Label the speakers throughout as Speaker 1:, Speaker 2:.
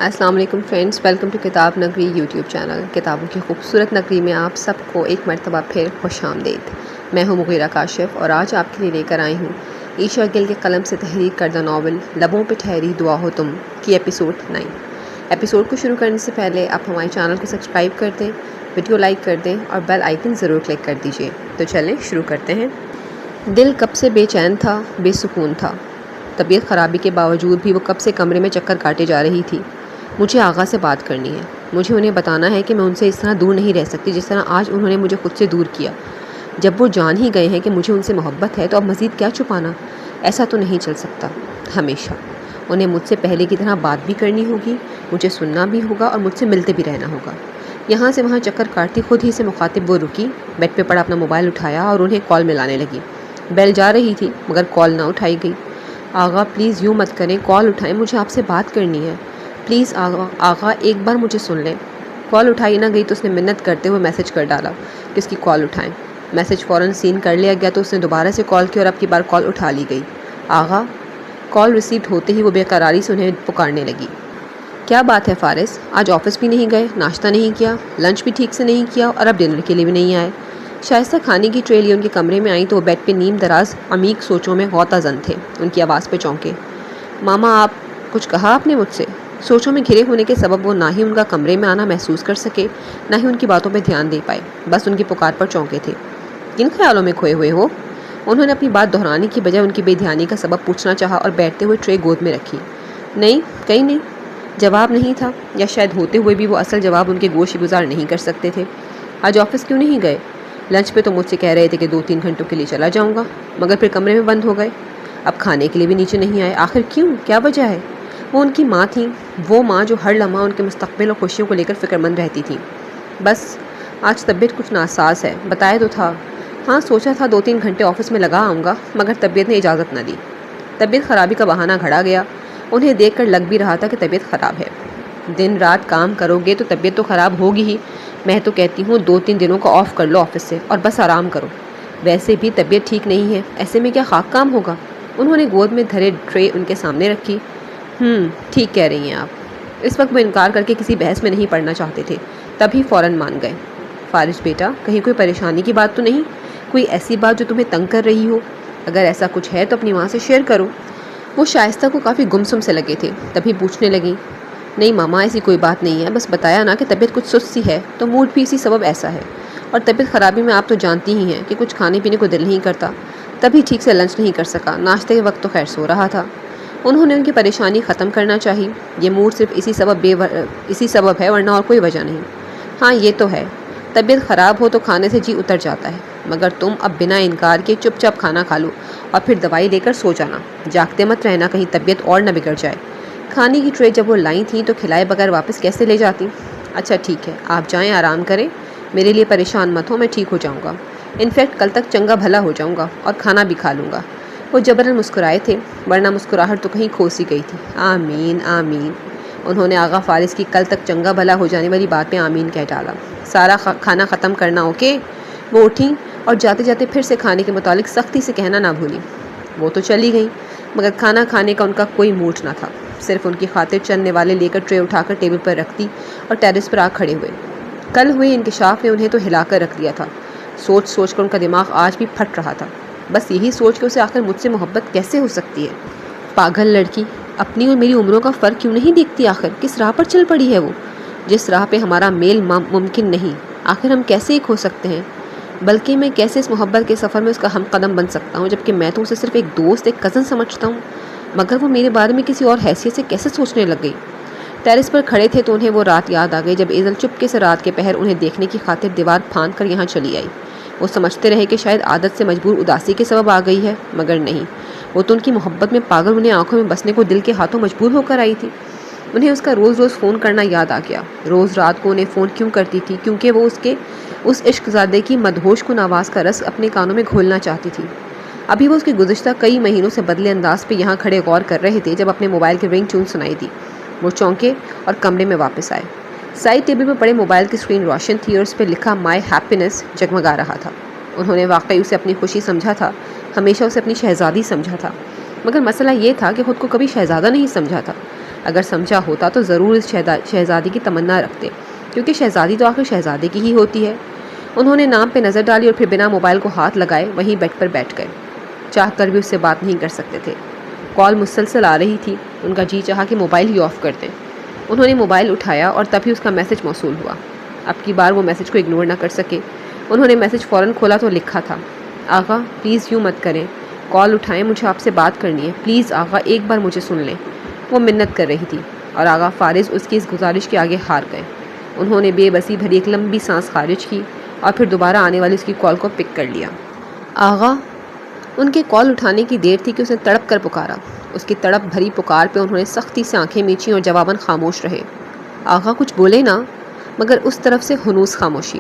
Speaker 1: السلام علیکم friends, welcome to کتاب نگری یوٹیوب چینل۔ کتابوں کی خوبصورت نگری میں آپ سب کو ایک مرتبہ پھر خوش آمدید۔ میں ہوں مغیرہ کاشف اور آج آپ کے لیے لے کر آئی ہوں عیشا گل کے قلم سے تحریر کردہ ناول لبوں پہ ٹھہری دعا ہو تم کی ایپیسوڈ 9۔ ایپیسوڈ کو شروع کرنے سے پہلے آپ ہمارے چینل کو سبسکرائب کر دیں، ویڈیو لائک کر دیں اور بیل آئیکن ضرور کلک کر دیجیے۔ تو چلیں شروع کرتے ہیں۔ دل کب سے بے چین تھا، بے سکون تھا۔ طبیعت خرابی کے باوجود بھی وہ کب سے کمرے میں چکر کاٹے جا رہی تھی۔ مجھے آغا سے بات کرنی ہے، مجھے انہیں بتانا ہے کہ میں ان سے اس طرح دور نہیں رہ سکتی جس طرح آج انہوں نے مجھے خود سے دور کیا۔ جب وہ جان ہی گئے ہیں کہ مجھے ان سے محبت ہے تو اب مزید کیا چھپانا؟ ایسا تو نہیں چل سکتا ہمیشہ۔ انہیں مجھ سے پہلے کی طرح بات بھی کرنی ہوگی، مجھے سننا بھی ہوگا اور مجھ سے ملتے بھی رہنا ہوگا۔ یہاں سے وہاں چکر کاٹتی خود ہی سے مخاطب وہ رکی، بیڈ پہ پڑا اپنا موبائل اٹھایا اور انہیں کال ملانے لگی۔ بیل جا رہی تھی مگر کال نہ اٹھائی گئی۔ آغا پلیز یوں مت کریں، کال اٹھائیں، مجھے آپ سے بات کرنی ہے۔ پلیز آغا ایک بار مجھے سن لیں۔ کال اٹھائی نہ گئی تو اس نے منت کرتے ہوئے میسج کر ڈالا کہ اس کی کال اٹھائیں۔ میسج فوراً سین کر لیا گیا تو اس نے دوبارہ سے کال کی اور اب کی بار کال اٹھا لی گئی۔ آغا کال ریسیوڈ ہوتے ہی وہ بے قراری سے انہیں پکارنے لگی۔ کیا بات ہے فارس، آج آفس بھی نہیں گئے، ناشتہ نہیں کیا، لنچ بھی ٹھیک سے نہیں کیا اور اب ڈنر کے لیے بھی نہیں آئے؟ شائستہ کھانے کی ٹرے لیے ان کے کمرے میں آئیں تو وہ بیڈ پہ نیم دراز عمیق سوچوں میں غوطہ زن تھے۔ ان کی آواز پہ چونکے۔ ماما آپ کچھ کہا آپ نے مجھ سے؟ سوچوں میں گھرے ہونے کے سبب وہ نہ ہی ان کا کمرے میں آنا محسوس کر سکے نہ ہی ان کی باتوں پہ دھیان دے پائے، بس ان کی پکار پر چونکے تھے۔ کن خیالوں میں کھوئے ہوئے ہو؟ انہوں نے اپنی بات دہرانے کی بجائے ان کی بے دھیانی کا سبب پوچھنا چاہا اور بیٹھتے ہوئے ٹرے گود میں رکھی۔ نہیں کہیں نہیں، جواب نہیں تھا، یا شاید ہوتے ہوئے بھی وہ اصل جواب ان کے گوش گزار نہیں کر سکتے تھے۔ آج آفس کیوں نہیں گئے؟ لنچ پہ تو مجھ سے کہہ رہے تھے کہ 2-3 گھنٹوں کے لیے چلا جاؤں گا، مگر پھر کمرے میں بند ہو گئے۔ اب کھانے کے لیے بھی نیچے نہیں آئے، آخر کیوں؟ کیا وجہ ہے؟ وہ ان کی ماں تھیں، وہ ماں جو ہر لمحہ ان کے مستقبل اور خوشیوں کو لے کر فکر مند رہتی تھیں۔ بس آج طبیعت کچھ ناساز ہے، بتایا تو تھا۔ ہاں سوچا تھا 2-3 گھنٹے آفس میں لگا آؤں گا، مگر طبیعت نے اجازت نہ دی۔ طبیعت خرابی کا بہانہ گھڑا گیا۔ انہیں دیکھ کر لگ بھی رہا تھا کہ طبیعت خراب ہے۔ دن رات کام کرو گے تو طبیعت تو خراب ہوگی ہی۔ میں تو کہتی ہوں 2-3 دنوں کا آف کر لو آفس سے اور بس آرام کرو۔ ویسے بھی طبیعت ٹھیک نہیں ہے، ایسے میں کیا خاک کام ہوگا؟ انہوں نے گود میں دھرے ٹرے ان کے سامنے رکھی۔ ٹھیک کہہ رہی ہیں آپ۔ اس وقت وہ انکار کر کے کسی بحث میں نہیں پڑنا چاہتے تھے، تبھی فوراً مان گئے۔ فارس بیٹا، کہیں کوئی پریشانی کی بات تو نہیں؟ کوئی ایسی بات جو تمہیں تنگ کر رہی ہو؟ اگر ایسا کچھ ہے تو اپنی ماں سے شیئر کرو۔ وہ شائستہ کو کافی گمسم سے لگے تھے، تبھی پوچھنے لگیں۔ نہیں ماما، ایسی کوئی بات نہیں ہے، بس بتایا نا کہ طبیعت کچھ سست سی ہے تو موڈ بھی اسی سبب ایسا ہے، اور طبیعت خرابی میں آپ تو جانتی ہی ہیں کہ کچھ کھانے پینے کو دل نہیں کرتا، تبھی ٹھیک سے لنچ نہیں کر سکا، ناشتے کے وقت تو خیر سو رہا تھا۔ انہوں نے ان کی پریشانی ختم کرنا چاہی۔ یہ موڈ صرف اسی سبب ہے ورنہ اور کوئی وجہ نہیں۔ ہاں یہ تو ہے، طبیعت خراب ہو تو کھانے سے جی اتر جاتا ہے، مگر تم اب بنا انکار کے چپ چاپ کھانا کھا لو اور پھر دوائی لے کر سو جانا، جاگتے مت رہنا کہیں طبیعت اور نہ بگڑ جائے۔ کھانے کی ٹرے جب وہ لائیں تھیں تو کھلائے بغیر واپس کیسے لے جاتی؟ اچھا ٹھیک ہے، آپ جائیں آرام کریں، میرے لیے پریشان مت ہو، میں ٹھیک ہو جاؤں گا، انفیکٹ کل تک چنگا بھلا ہو جاؤں گا اور کھانا بھی کھا لوں گا۔ وہ جبراً مسکرائے تھے، ورنہ مسکراہٹ تو کہیں کھوسی گئی تھی۔ آمین آمین۔ انہوں نے آغا فارس کی کل تک چنگا بھلا ہو جانے والی بات میں آمین کہہ ڈالا۔ سارا کھانا ختم کرنا اوکے؟ وہ اٹھیں اور جاتے جاتے پھر سے کھانے کے متعلق سختی سے کہنا نہ بھولیں۔ وہ تو چلی گئیں، مگر کھانا کھانے کا ان کا کوئی موڈ نہ تھا۔ صرف ان کی خاطر چند نوالے لے کر ٹرے اٹھا کر ٹیبل پر رکھ دی اور ٹیرس پر آ کھڑے ہوئے۔ کل ہوئے انکشاف نے انہیں تو ہلا کر رکھ دیا تھا۔ سوچ سوچ کر ان کا دماغ آج بھی پھٹ رہا تھا، بس یہی سوچ کہ اسے آخر مجھ سے محبت کیسے ہو سکتی ہے؟ پاگل لڑکی، اپنی اور میری عمروں کا فرق کیوں نہیں دیکھتی؟ آخر کس راہ پر چل پڑی ہے وہ، جس راہ پہ ہمارا میل ممکن نہیں؟ آخر ہم کیسے ایک ہو سکتے ہیں؟ بلکہ میں کیسے اس محبت کے سفر میں اس کا ہم قدم بن سکتا ہوں، جبکہ میں تو اسے صرف ایک دوست، ایک کزن سمجھتا ہوں، مگر وہ میرے بارے میں کسی اور حیثیت سے کیسے سوچنے لگ گئی؟ ٹیرس پر کھڑے تھے تو انہیں وہ رات یاد آ گئی جب ایزل چپکے سے رات کے پہر انہیں دیکھنے کی خاطر دیوار پھاند کر یہاں چلی آئی۔ وہ سمجھتے رہے کہ شاید عادت سے مجبور اداسی کے سبب آ گئی ہے، مگر نہیں، وہ تو ان کی محبت میں پاگل انہیں آنکھوں میں بسنے کو دل کے ہاتھوں مجبور ہو کر آئی تھی۔ انہیں اس کا روز روز فون کرنا یاد آ گیا۔ روز رات کو انہیں فون کیوں کرتی تھی؟ کیونکہ وہ اس عشق زادے کی مدہوش کن آواز کا رس اپنے کانوں میں گھولنا چاہتی تھی۔ ابھی وہ اس کے گزشتہ کئی مہینوں سے بدلے انداز پہ یہاں کھڑے غور کر رہے تھے جب اپنے موبائل کی رنگ ٹون سنائی دی۔ وہ چونکے اور کمرے میں واپس آئے۔ سائڈ ٹیبل پر پڑے موبائل کی اسکرین روشن تھی اور اس پہ لکھا مائی ہیپینس جگمگا رہا تھا۔ انہوں نے واقعی اسے اپنی خوشی سمجھا تھا، ہمیشہ اسے اپنی شہزادی سمجھا تھا، مگر مسئلہ یہ تھا کہ خود کو کبھی شہزادہ نہیں سمجھا تھا۔ اگر سمجھا ہوتا تو ضرور اس شہزادی کی تمنا رکھتے، کیونکہ شہزادی تو آخر شہزادے کی ہی ہوتی ہے۔ انہوں نے نام پہ نظر ڈالی اور پھر بنا موبائل کو ہاتھ لگائے وہیں بیڈ پر بیٹھ گئے۔ چاہ کر بھی اس سے بات نہیں کر سکتے تھے، کال مسلسل آ رہی تھی۔ ان کا جی چاہا کہ موبائل ہی آف کر دیں۔ انہوں نے موبائل اٹھایا اور تبھی اس کا میسج موصول ہوا۔ اب کی بار وہ میسج کو اگنور نہ کر سکے۔ انہوں نے میسج فوراً کھولا تو لکھا تھا، آغا پلیز یوں مت کریں، کال اٹھائیں، مجھے آپ سے بات کرنی ہے، پلیز آغا ایک بار مجھے سن لیں۔ وہ منت کر رہی تھی اور آغا فارز اس کی اس گزارش کے آگے ہار گئے۔ انہوں نے بے بسی بھری ایک لمبی سانس خارج کی اور پھر دوبارہ آنے والی اس کی کال کو پک کر لیا۔ آغا! ان کے کال اٹھانے کی دیر تھی کہ اس نے تڑپ کر پکارا۔ اس کی تڑپ بھری پکار پہ انہوں نے سختی سے آنکھیں میچیں اور جواباً خاموش رہے۔ آغا کچھ بولے نا، مگر اس طرف سے ہنوز خاموشی۔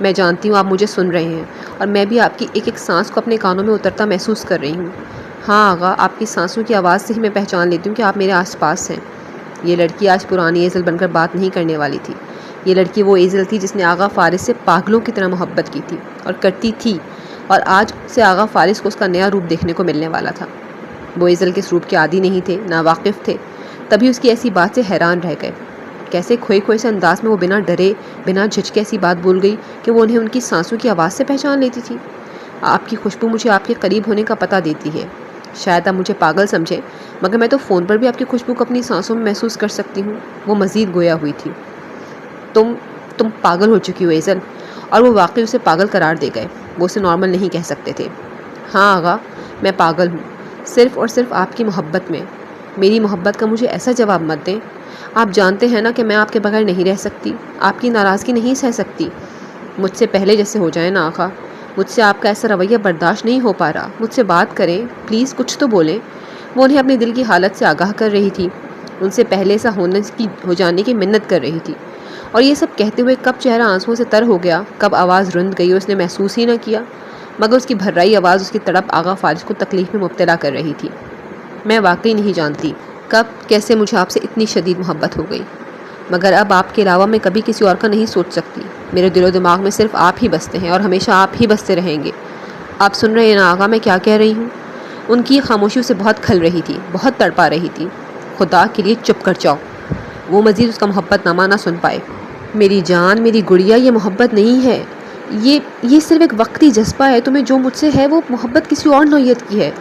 Speaker 1: میں جانتی ہوں آپ مجھے سن رہے ہیں اور میں بھی آپ کی ایک ایک سانس کو اپنے کانوں میں اترتا محسوس کر رہی ہوں۔ ہاں آغا، آپ کی سانسوں کی آواز سے ہی میں پہچان لیتی ہوں کہ آپ میرے آس پاس ہیں۔ یہ لڑکی آج پرانی ایزل بن کر بات نہیں کرنے والی تھی۔ یہ لڑکی وہ ایزل تھی جس نے آغا فارس سے پاگلوں کی طرح محبت کی تھی اور کرتی تھی، اور آج سے آغا فارس کو اس کا نیا روپ دیکھنے کو ملنے والا تھا۔ وہ ایزل کے اس روپ کے عادی نہیں تھے، ناواقف تھے، تبھی اس کی ایسی بات سے حیران رہ گئے۔ کیسے کھوئے کھوئے سے انداز میں وہ بنا ڈرے بنا جھجکے ایسی بات بول گئی کہ وہ انہیں ان کی سانسوں کی آواز سے پہچان لیتی تھی۔ آپ کی خوشبو مجھے آپ کے قریب ہونے کا پتہ دیتی ہے۔ شاید آپ مجھے پاگل سمجھیں، مگر میں تو فون پر بھی آپ کی خوشبو کو اپنی سانسوں میں محسوس کر سکتی ہوں۔ وہ مزید گویا ہوئی تھی۔ تم پاگل ہو چکی ہو ایزل۔ اور وہ واقعی اسے پاگل قرار دے گئے۔ وہ اسے نارمل نہیں کہہ سکتے تھے۔ ہاں آغا، میں پاگل ہوں، صرف اور صرف آپ کی محبت میں۔ میری محبت کا مجھے ایسا جواب مت دیں۔ آپ جانتے ہیں نا کہ میں آپ کے بغیر نہیں رہ سکتی، آپ کی ناراضگی نہیں سہ سکتی۔ مجھ سے پہلے جیسے ہو جائے نا آقا، مجھ سے آپ کا ایسا رویہ برداشت نہیں ہو پا رہا، مجھ سے بات کریں پلیز، کچھ تو بولیں۔ وہ انہیں اپنے دل کی حالت سے آگاہ کر رہی تھی، ان سے پہلے ایسا ہو جانے کی منت کر رہی تھی۔ اور یہ سب کہتے ہوئے کب چہرہ آنسوؤں سے تر ہو گیا، کب آواز رند گئی، اس نے محسوس ہی نہ کیا، مگر اس کی بھررائی آواز اس کی تڑپ آغا فارس کو تکلیف میں مبتلا کر رہی تھی۔ میں واقعی نہیں جانتی کب کیسے مجھے آپ سے اتنی شدید محبت ہو گئی، مگر اب آپ کے علاوہ میں کبھی کسی اور کا نہیں سوچ سکتی۔ میرے دل و دماغ میں صرف آپ ہی بستے ہیں اور ہمیشہ آپ ہی بستے رہیں گے۔ آپ سن رہے ہیں نا آغا میں کیا کہہ رہی ہوں؟ ان کی خاموشی اسے بہت کھل رہی تھی، بہت تڑپا رہی تھی۔ خدا کے لیے چپ کر جاؤ۔ وہ مزید اس کا محبت نامہ نہ سن پائے۔ میری جان، میری گڑیا، یہ محبت نہیں ہے، یہ صرف ایک وقتی جذبہ ہے۔ تمہیں جو مجھ سے ہے وہ محبت کسی اور نوعیت کی ہے۔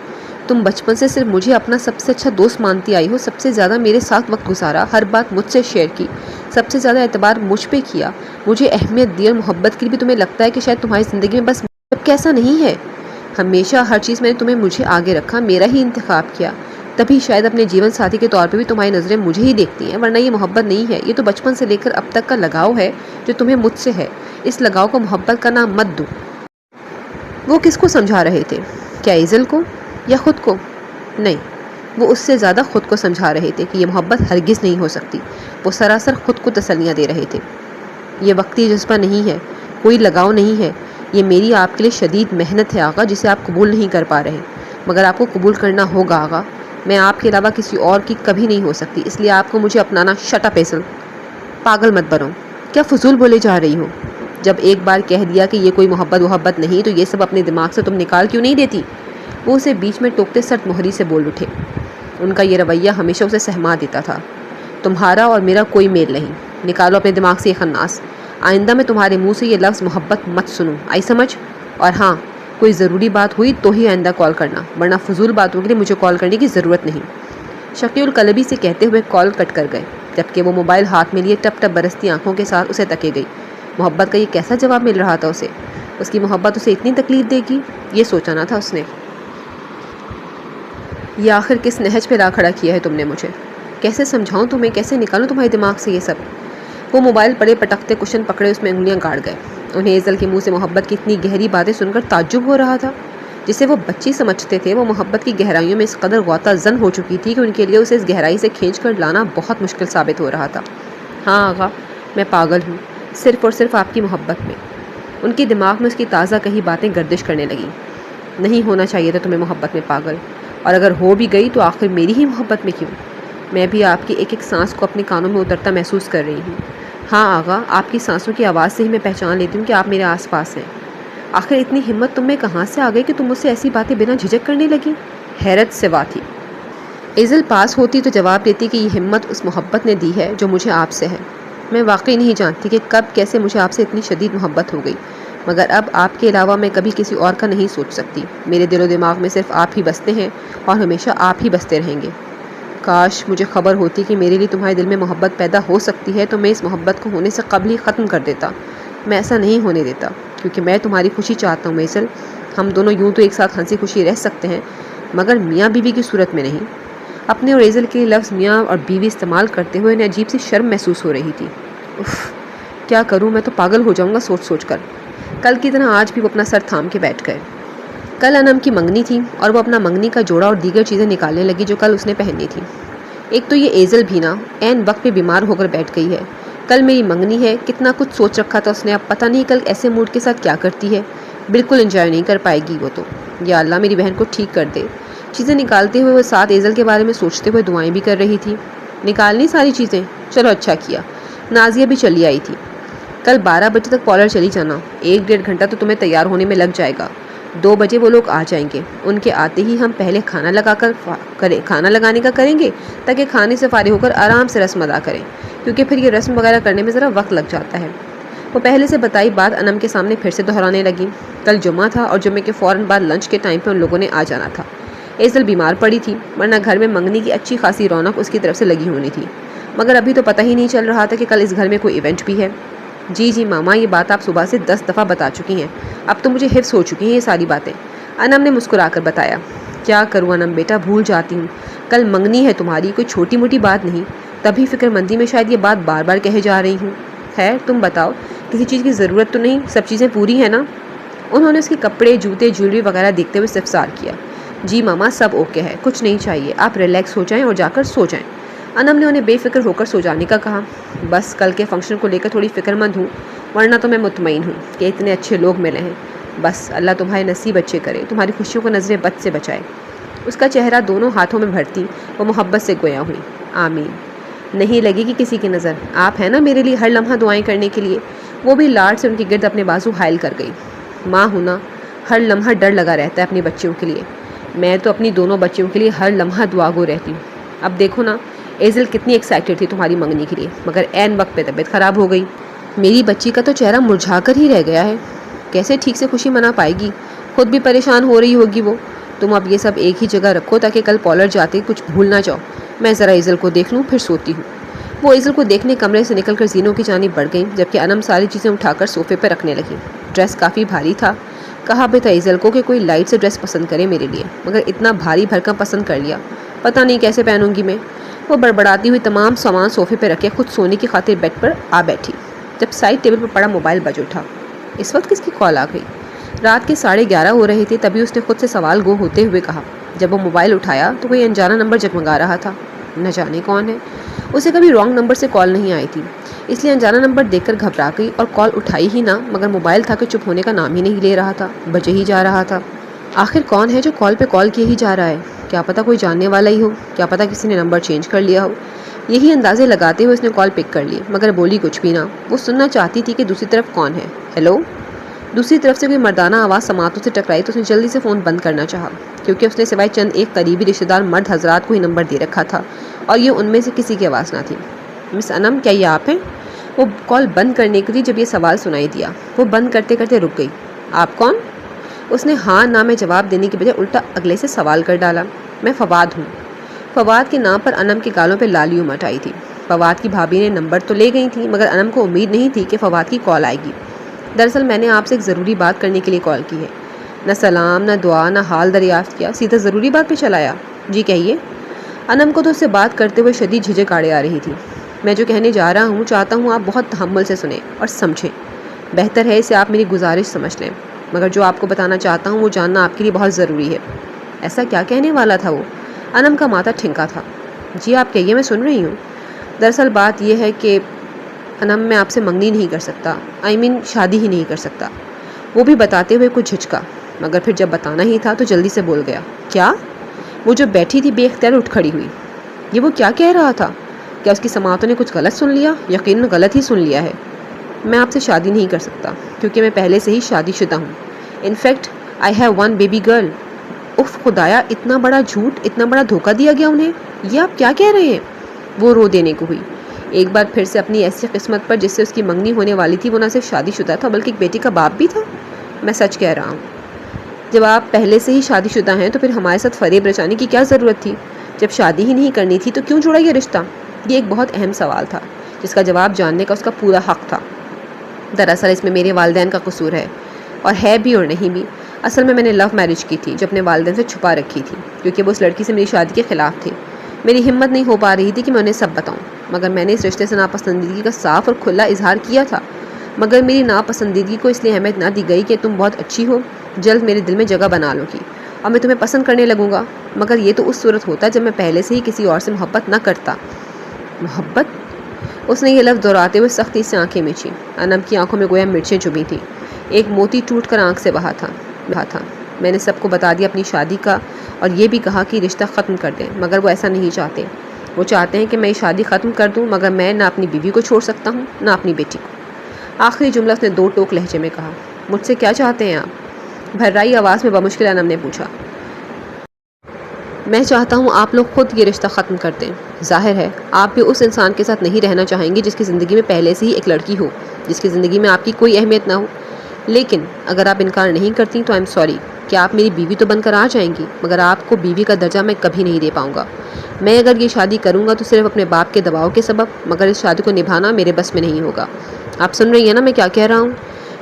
Speaker 1: تم بچپن سے صرف مجھے اپنا سب سے اچھا دوست مانتی آئی ہو، سب سے زیادہ میرے ساتھ وقت گزارا، ہر بات مجھ سے شیئر کی، سب سے زیادہ اعتبار مجھ پہ کیا، مجھے اہمیت دی، اور محبت کے لیے بھی تمہیں لگتا ہے کہ شاید تمہاری زندگی میں بس جبکہ ایسا نہیں ہے۔ ہمیشہ ہر چیز میں نے تمہیں مجھے آگے رکھا، میرا ہی انتخاب کیا، تبھی شاید اپنے جیون ساتھی کے طور پہ بھی تمہاری نظریں مجھے ہی دیکھتی ہیں، ورنہ یہ محبت نہیں ہے، یہ تو بچپن سے لے کر اب تک کا لگاؤ ہے جو تمہیں مجھ سے ہے۔ اس لگاؤ کو محبت کا نام مت دو۔ وہ کس کو سمجھا رہے تھے؟ کیا ایزل کو یا خود کو؟ نہیں، وہ اس سے زیادہ خود کو سمجھا رہے تھے کہ یہ محبت ہرگز نہیں ہو سکتی۔ وہ سراسر خود کو تسلیاں دے رہے تھے۔ یہ وقتی جذبہ نہیں ہے، کوئی لگاؤ نہیں ہے، یہ میری آپ کے لیے شدید محنت ہے آغا، جسے آپ قبول نہیں کر پا رہے، مگر آپ کو قبول کرنا ہوگا آغا۔ میں آپ کے علاوہ کسی اور کی کبھی نہیں ہو سکتی، اس لیے آپ کو مجھے اپنانا۔ شٹ اپ ایزل، پاگل مت بنو، کیا فضول بولے جا رہی ہو؟ جب ایک بار کہہ دیا کہ یہ کوئی محبت نہیں، تو یہ سب اپنے دماغ سے تم نکال کیوں نہیں دیتی؟ وہ اسے بیچ میں ٹوکتے سرد مہری سے بول اٹھے۔ ان کا یہ رویہ ہمیشہ اسے سہما دیتا تھا۔ تمہارا اور میرا کوئی میل نہیں، نکالو اپنے دماغ سے یہ خناس۔ آئندہ میں تمہارے منہ سے یہ لفظ محبت مت سنوں، آئی سمجھ؟ اور ہاں، کوئی ضروری بات ہوئی تو ہی آئندہ کال کرنا، ورنہ فضول باتوں کے لیے مجھے کال کرنے کی ضرورت نہیں۔ شقی القلبی سے کہتے ہوئے کال کٹ کر گئے، جبکہ وہ موبائل ہاتھ میں لیے ٹپ ٹپ برستی آنکھوں کے ساتھ اسے تکے گئی۔ محبت کا یہ کیسا جواب مل رہا تھا اسے؟ اس کی محبت اسے اتنی تکلیف دے گی، یہ سوچا نہ تھا اس نے۔ یہ آخر کس نہج پہ لا کھڑا کیا ہے تم نے مجھے؟ کیسے سمجھاؤں تمہیں، کیسے نکالوں تمہارے دماغ سے یہ سب؟ وہ موبائل پڑے پٹکتے کشن پکڑے اس میں انگلیاں گاڑ گئے۔ انہیں ایزل کے منہ سے محبت کی اتنی گہری باتیں سن کر تعجب ہو رہا تھا۔ جسے وہ بچی سمجھتے تھے، وہ محبت کی گہرائیوں میں اس قدر غوطہ زن ہو چکی تھی کہ ان کے لیے اسے اس گہرائی سے کھینچ کر لانا بہت مشکل ثابت ہو رہا تھا۔ ہاں آغا، میں پاگل ہوں، صرف اور صرف آپ کی محبت میں۔ ان کے دماغ میں اس کی تازہ کہی باتیں گردش کرنے لگیں۔ نہیں ہونا چاہیے تھا تمہیں محبت میں پاگل، اور اگر ہو بھی گئی تو آخر میری ہی محبت میں کیوں؟ میں بھی آپ کی ایک ایک سانس کو اپنے کانوں میں اترتا محسوس کر رہی ہوں۔ ہاں آغا، آپ کی سانسوں کی آواز سے ہی میں پہچان لیتی ہوں کہ آپ میرے آس پاس ہیں۔ آخر اتنی ہمت تم میں کہاں سے آ گئی کہ تم مجھ سے ایسی باتیں بنا جھجک کرنے لگی؟ حیرت سوا تھی۔ ایزل پاس ہوتی تو جواب دیتی کہ یہ ہمت اس محبت نے دی ہے جو مجھے آپ سے ہے۔ میں واقعی نہیں جانتی کہ کب کیسے مجھے آپ سے اتنی شدید محبت ہو گئی، مگر اب آپ کے علاوہ میں کبھی کسی اور کا نہیں سوچ سکتی۔ میرے دل و دماغ میں صرف آپ ہی بستے ہیں اور ہمیشہ آپ ہی بستے رہیں گے۔ کاش مجھے خبر ہوتی کہ میرے لیے تمہارے دل میں محبت پیدا ہو سکتی ہے تو میں اس محبت کو ہونے سے قبل ہی ختم کر دیتا۔ میں ایسا نہیں ہونے دیتا، کیونکہ میں تمہاری خوشی چاہتا ہوں ایزل۔ ہم دونوں یوں تو ایک ساتھ ہنسی خوشی رہ سکتے ہیں، مگر میاں بیوی کی صورت میں نہیں۔ اپنے اور ایزل کے لفظ میاں اور بیوی استعمال کرتے ہوئے انہیں عجیب سی شرم محسوس ہو رہی تھی۔ اف، کیا کروں، میں تو پاگل ہو جاؤں گا سوچ سوچ کر۔ کل کی طرح آج بھی وہ اپنا سر تھام کے بیٹھ گئے۔ کل انم کی منگنی تھی اور وہ اپنا منگنی کا جوڑا اور دیگر چیزیں نکالنے لگی جو کل اس نے پہننی تھی۔ ایک تو یہ ایزل بھی نا عین وقت پہ بیمار ہو کر بیٹھ گئی ہے۔ کل میری منگنی ہے، کتنا کچھ سوچ رکھا تھا اس نے، اب پتہ نہیں کل ایسے موڈ کے ساتھ کیا کرتی ہے۔ بالکل انجوائے نہیں کر پائے گی وہ تو۔ یا اللہ میری بہن کو ٹھیک کر دے۔ چیزیں نکالتے ہوئے وہ ساتھ ایزل کے بارے میں سوچتے ہوئے دعائیں بھی کر رہی تھی۔ نکالنی ساری چیزیں، چلو اچھا کیا۔ نازیہ بھی چلی آئی تھی۔ کل 12 بجے تک پارلر چلی جانا، 1-1.5 گھنٹہ تو تمہیں تیار ہونے میں لگ جائے گا۔ 2 بجے وہ لوگ آ جائیں گے، ان کے آتے ہی ہم پہلے کھانا لگانے کا کریں گے تاکہ کھانے سے فارغ ہو کر آرام سے رسم ادا کریں، کیونکہ پھر یہ رسم وغیرہ کرنے میں ذرا وقت لگ جاتا ہے۔ وہ پہلے سے بتائی بات انم کے سامنے پھر سے دہرانے لگی۔ کل جمعہ تھا اور جمعے کے فوراً بعد لنچ کے ٹائم پہ ان لوگوں نے آ جانا تھا۔ ایزل بیمار پڑی تھی، ورنہ گھر میں منگنی کی اچھی خاصی رونق اس کی طرف سے لگی ہونی تھی، مگر ابھی تو پتہ ہی نہیں چل رہا تھا کہ کل اس گھر میں کوئی ایونٹ بھی ہے۔ جی ماما، یہ بات آپ صبح سے 10 دفعہ بتا چکی ہیں، اب تو مجھے حفظ ہو چکی ہیں یہ ساری باتیں، انم نے مسکرا کر بتایا۔ کیا کروں انم بیٹا، بھول جاتی ہوں۔ کل منگنی ہے تمہاری، کوئی چھوٹی موٹی بات نہیں، تبھی فکر مندی میں شاید یہ بات بار بار کہے جا رہی ہوں۔ خیر تم بتاؤ، کسی چیز کی ضرورت تو نہیں، سب چیزیں پوری ہیں نا؟ انہوں نے اس کے کپڑے جوتے جیولری وغیرہ دیکھتے ہوئے استفسار کیا۔ جی ماما، سب اوکے ہے، کچھ نہیں چاہیے، آپ ریلیکس ہو جائیں اور جا کر سو جائیں۔ انم نے انہیں بے فکر ہو کر سو جانے کا کہا۔ بس کل کے فنکشن کو لے کر تھوڑی فکر مند ہوں، ورنہ تو میں مطمئن ہوں کہ اتنے اچھے لوگ ملے ہیں۔ بس اللہ تمہارے نصیب اچھے کرے، تمہاری خوشیوں کو نظر بد سے بچائے۔ اس کا چہرہ دونوں ہاتھوں میں بھرتی وہ محبت سے گویا ہوئی۔ آمین۔ نہیں لگے گی کسی کی نظر، آپ ہیں نا میرے لیے ہر لمحہ دعائیں کرنے کے لیے۔ وہ بھی لاڈ سے ان کے گرد اپنے بازو حائل کر گئی۔ ماں ہونا ہر لمحہ ڈر لگا رہتا ہے اپنی بچیوں کے لیے، میں تو اپنی دونوں بچیوں کے لیے ہر لمحہ دعا گو رہتی ہوں۔ اب دیکھو نا، ایزل کتنی ایکسائٹڈ تھی تمہاری منگنی کے لیے، مگر عین وقت پہ طبیعت خراب ہو گئی۔ میری بچی کا تو چہرہ مرجھا کر ہی رہ گیا ہے، کیسے ٹھیک سے خوشی منا پائے گی؟ خود بھی پریشان ہو رہی ہوگی وہ۔ تم اب یہ سب ایک ہی جگہ رکھو تاکہ کل پارلر جاتے کچھ بھول نہ جاؤ۔ میں ذرا ایزل کو دیکھ لوں پھر سوتی ہوں۔ وہ ایزل کو دیکھنے کمرے سے نکل کر زینوں کی جانب بڑھ گئیں، جبکہ انم ساری چیزیں اٹھا کر صوفے پہ رکھنے لگی۔ ڈریس کافی بھاری تھا، کہا بھی تھا ایزل کو کہ کوئی لائٹ سے ڈریس پسند کرے میرے لیے، مگر اتنا بھاری بھرکم پسند کر لیا، پتہ نہیں کیسے پہنوں گی میں۔ وہ بڑبڑاتی ہوئی تمام سامان صوفے پہ رکھے خود سونے کی خاطر بیڈ پر آ بیٹھی، جب سائڈ ٹیبل پر پڑا موبائل بج اٹھا۔ اس وقت کس کی کال آ گئی؟ رات کے 11:30 ہو رہے تھے، تبھی اس نے خود سے سوال گو ہوتے ہوئے کہا۔ جب وہ موبائل اٹھایا تو کوئی انجانا نمبر جگمگا رہا تھا، نہ جانے کون ہے۔ اسے کبھی رانگ نمبر سے کال نہیں آئی تھی، اس لیے انجانا نمبر دیکھ کر گھبرا گئی اور کال اٹھائی ہی نہ، مگر موبائل تھا کہ چپ ہونے کا نام ہی نہیں لے رہا تھا، بجے ہی جا رہا تھا۔ آخر کون ہے جو کال پہ کال کیے ہی جا رہا ہے؟ کیا پتہ کوئی جاننے والا ہی ہو، کیا پتہ کسی نے نمبر چینج کر لیا ہو۔ یہی اندازے لگاتے ہوئے اس نے کال پک کر لی، مگر بولی کچھ بھی نہ۔ وہ سننا چاہتی تھی کہ دوسری طرف کون ہے۔ ہیلو۔ دوسری طرف سے کوئی مردانہ آواز سماعتوں سے ٹکرائی تو اس نے جلدی سے فون بند کرنا چاہا، کیونکہ اس نے سوائے چند ایک قریبی رشتہ دار مرد حضرات کو ہی نمبر دے رکھا تھا اور یہ ان میں سے کسی کی آواز نہ تھی۔ مس انم، کیا یہ آپ ہیں؟ وہ کال بند کرنے کے لیے جب یہ سوال سنائی دیا، وہ بند کرتے کرتے رک گئی۔ آپ کون؟ اس نے ہاں نہ میں جواب دینے کی بجائے الٹا اگلے سے سوال کر ڈالا۔ میں فواد ہوں۔ فواد کے نام پر انم کے گالوں پہ لالی امٹ آئی تھی۔ فواد کی بھابھی نے نمبر تو لے گئی تھی، مگر انم کو امید نہیں تھی کہ فواد کی کال آئے گی۔ دراصل میں نے آپ سے ایک ضروری بات کرنے کے لیے کال کی ہے۔ نہ سلام، نہ دعا، نہ حال دریافت کیا، سیدھا ضروری بات پہ چلایا۔ جی کہیے۔ انم کو تو اس سے بات کرتے ہوئے شدید جھجک آڑے آ رہی تھی۔ میں جو کہنے جا رہا ہوں چاہتا ہوں آپ بہت تحمل سے سنیں اور سمجھیں، بہتر ہے اسے آپ میری گزارش سمجھ لیں، مگر جو آپ کو بتانا چاہتا ہوں وہ جاننا آپ کے لیے بہت ضروری ہے۔ ایسا کیا کہنے والا تھا وہ؟ انم کا ماتھا ٹھنکا تھا۔ جی آپ کہیے، میں سن رہی ہوں۔ دراصل بات یہ ہے کہ انم، میں آپ سے منگنی نہیں کر سکتا، شادی ہی نہیں کر سکتا۔ وہ بھی بتاتے ہوئے کچھ جھجکا، مگر پھر جب بتانا ہی تھا تو جلدی سے بول گیا۔ کیا؟ وہ جو بیٹھی تھی بے اختیار اٹھ کھڑی ہوئی۔ یہ وہ کیا کہہ رہا تھا؟ کیا اس کی سماعتوں نے کچھ غلط سن لیا؟ یقیناً غلط ہی سن لیا ہے۔ میں آپ سے شادی نہیں کر سکتا، کیونکہ میں پہلے سے ہی شادی شدہ ہوں۔ In fact I have one baby girl. If خدایا، اتنا بڑا جھوٹ، اتنا بڑا دھوکہ دیا گیا انہیں، یہ آپ کیا کہہ رہے ہیں؟ وہ رو دینے کو ہوئی، ایک بار پھر سے اپنی ایسی قسمت پر جس سے اس کی منگنی ہونے والی تھی۔ وہ نہ صرف شادی شدہ تھا بلکہ ایک بیٹی کا باپ بھی تھا۔ میں سچ کہہ رہا ہوں، جب آپ پہلے سے ہی شادی شدہ ہیں تو پھر ہمارے ساتھ فریب رچانے کی کیا ضرورت تھی؟ جب شادی ہی نہیں کرنی تھی تو کیوں جوڑا یہ رشتہ؟ یہ ایک بہت اہم سوال تھا جس کا جواب جاننے کا اس کا پورا حق تھا۔ دراصل اس میں میرے والدین کا قصور ہے، اور ہے بھی اور نہیں بھی۔ اصل میں نے لو میرج کی تھی جو اپنے والدین سے چھپا رکھی تھی، کیونکہ وہ اس لڑکی سے میری شادی کے خلاف تھے۔ میری ہمت نہیں ہو پا رہی تھی کہ میں انہیں سب بتاؤں، مگر میں نے اس رشتے سے ناپسندیدگی کا صاف اور کھلا اظہار کیا تھا۔ مگر میری ناپسندیدگی کو اس لیے اہمیت نہ دی گئی کہ تم بہت اچھی ہو، جلد میرے دل میں جگہ بنا لو گی اور میں تمہیں پسند کرنے لگوں گا۔ مگر یہ تو اس صورت ہوتا جب میں پہلے سے ہی کسی اور سے محبت نہ کرتا۔ محبت؟ اس نے یہ لفظ دہراتے ہوئے سختی سے آنکھیں مچھی۔ انم کی آنکھوں میں گویا مرچیں چبھی تھیں، ایک موتی ٹوٹ کر آنکھ سے بہا تھا۔ میں نے سب کو بتا دیا اپنی شادی کا، اور یہ بھی کہا کہ رشتہ ختم کر دیں، مگر وہ ایسا نہیں چاہتے۔ وہ چاہتے ہیں کہ میں یہ شادی ختم کر دوں، مگر میں نہ اپنی بیوی کو چھوڑ سکتا ہوں نہ اپنی بیٹی کو۔ آخری جملہ اس نے دو ٹوک لہجے میں کہا۔ مجھ سے کیا چاہتے ہیں آپ؟ بھررائی آواز میں بمشکل انم نے پوچھا۔ میں چاہتا ہوں آپ لوگ خود یہ رشتہ ختم کر دیں۔ ظاہر ہے آپ بھی اس انسان کے ساتھ نہیں رہنا چاہیں گے جس کی زندگی میں پہلے سے ہی ایک لڑکی ہو، جس کی زندگی میں آپ کی کوئی اہمیت نہ ہو۔ لیکن اگر آپ انکار نہیں کرتی تو آئی ایم سوری کہ آپ میری بیوی تو بن کر آ جائیں گی، مگر آپ کو بیوی کا درجہ میں کبھی نہیں دے پاؤں گا۔ میں اگر یہ شادی کروں گا تو صرف اپنے باپ کے دباؤ کے سبب، مگر اس شادی کو نبھانا میرے بس میں نہیں ہوگا۔ آپ سن رہی ہیں نا میں کیا کہہ رہا ہوں؟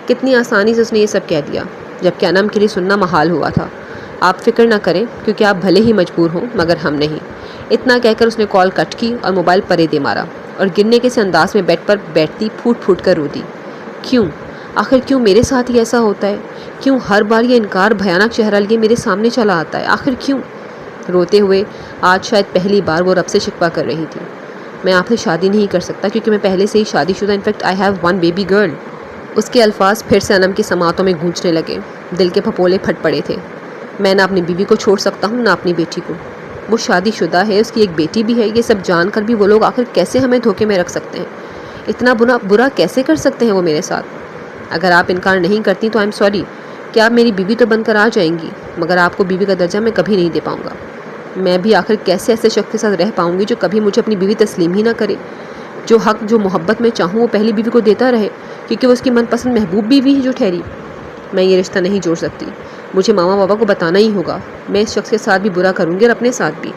Speaker 1: کتنی آسانی سے اس نے یہ سب کہہ دیا، جبکہ انم کے لیے سننا محال ہوا تھا۔ آپ فکر نہ کریں، کیونکہ آپ بھلے ہی مجبور ہوں مگر ہم نہیں۔ اتنا کہہ کر اس نے کال کٹ کی اور موبائل پرے دے مارا، اور گرنے کے سے انداز میں بیڈ پر بیٹھتی پھوٹ پھوٹ کر رو دی۔ کیوں؟ آخر کیوں میرے ساتھ ہی ایسا ہوتا ہے؟ کیوں ہر بار یہ انکار بھیانک چہرہ لیے میرے سامنے چلا آتا ہے؟ آخر کیوں؟ روتے ہوئے آج شاید پہلی بار وہ رب سے شکوہ کر رہی تھی۔ میں آپ سے شادی نہیں کر سکتا کیونکہ میں پہلے سے ہی شادی شدہ، in fact I have one baby girl. اس کے الفاظ پھر سے انم کی سماعتوں میں گونجنے لگے، دل کے پھپولے پھٹ پڑے تھے۔ میں نہ اپنی بیوی کو چھوڑ سکتا ہوں نہ اپنی بیٹی کو۔ وہ شادی شدہ ہے، اس کی ایک بیٹی بھی ہے۔ یہ سب جان کر بھی وہ لوگ آخر کیسے ہمیں دھوکے میں رکھ سکتے ہیں؟ اتنا برا کیسے کر سکتے ہیں وہ میرے ساتھ؟ اگر آپ انکار نہیں کرتی تو آئی ایم سوری کہ آپ میری بیوی تو بن کر آ جائیں گی، مگر آپ کو بیوی کا درجہ میں کبھی نہیں دے پاؤں گا۔ میں بھی آخر کیسے ایسے شخص کے ساتھ رہ پاؤں گی جو کبھی مجھے اپنی بیوی تسلیم ہی نہ کرے، جو حق جو محبت میں چاہوں وہ پہلی بیوی کو دیتا رہے، کیونکہ وہ اس کی من پسند محبوب بیوی ہے جو ٹھہری۔ میں یہ رشتہ نہیں جوڑ سکتی، مجھے ماما بابا کو بتانا ہی ہوگا۔ میں اس شخص کے ساتھ بھی برا کروں گی اور اپنے ساتھ بھی۔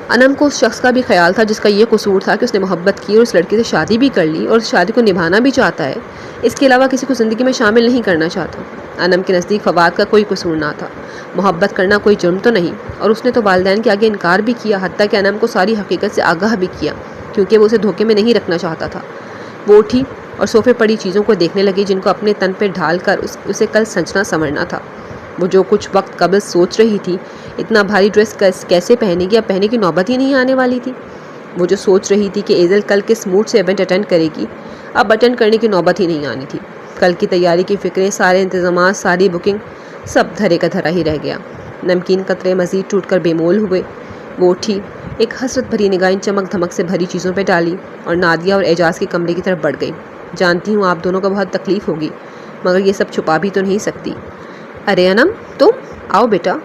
Speaker 1: انم کو اس شخص کا بھی خیال تھا جس کا یہ قصور تھا کہ اس نے محبت کی اور اس لڑکی سے شادی بھی کر لی اور اس شادی کو نبھانا بھی چاہتا ہے، اس کے علاوہ کسی کو زندگی میں شامل نہیں کرنا چاہتا۔ انم کے نزدیک فواد کا کوئی قصور نہ تھا، محبت کرنا کوئی جرم تو نہیں، اور اس نے تو والدین کے آگے انکار بھی کیا، حتیٰ کہ انم کو ساری حقیقت سے آگاہ بھی کیا، کیونکہ وہ اسے دھوکے میں نہیں رکھنا چاہتا تھا۔ وہ اٹھی اور صوفے پڑی چیزوں کو دیکھنے لگی جن کو اپنے تن پہ ڈھال کر اسے کل سنجنا سنورنا تھا۔ وہ جو کچھ وقت قبل سوچ رہی تھی، اتنا بھاری ڈریس کیسے پہنے گی، اب پہنے کی نوبت ہی نہیں آنے والی تھی۔ وہ جو سوچ رہی تھی کہ ایزل کل کس موڈ سے ایونٹ اٹینڈ کرے گی، اب اٹینڈ کرنے کی نوبت ہی نہیں آنی تھی۔ کل کی تیاری کی فکریں، سارے انتظامات، ساری بکنگ، سب دھرے کا دھرا ہی رہ گیا۔ نمکین قطرے مزید ٹوٹ کر بے مول ہوئے۔ وہ اٹھی، ایک حسرت بھری نگاہ ان چمک دھمک سے بھری چیزوں پہ ڈالی اور نادیہ اور اعجاز کے کمرے کی طرف بڑھ گئی۔ جانتی ہوں آپ دونوں کو بہت تکلیف ہوگی، مگر یہ سب چھپا بھی تو نہیں سکتی۔ ارے انم، تم آؤ بیٹا۔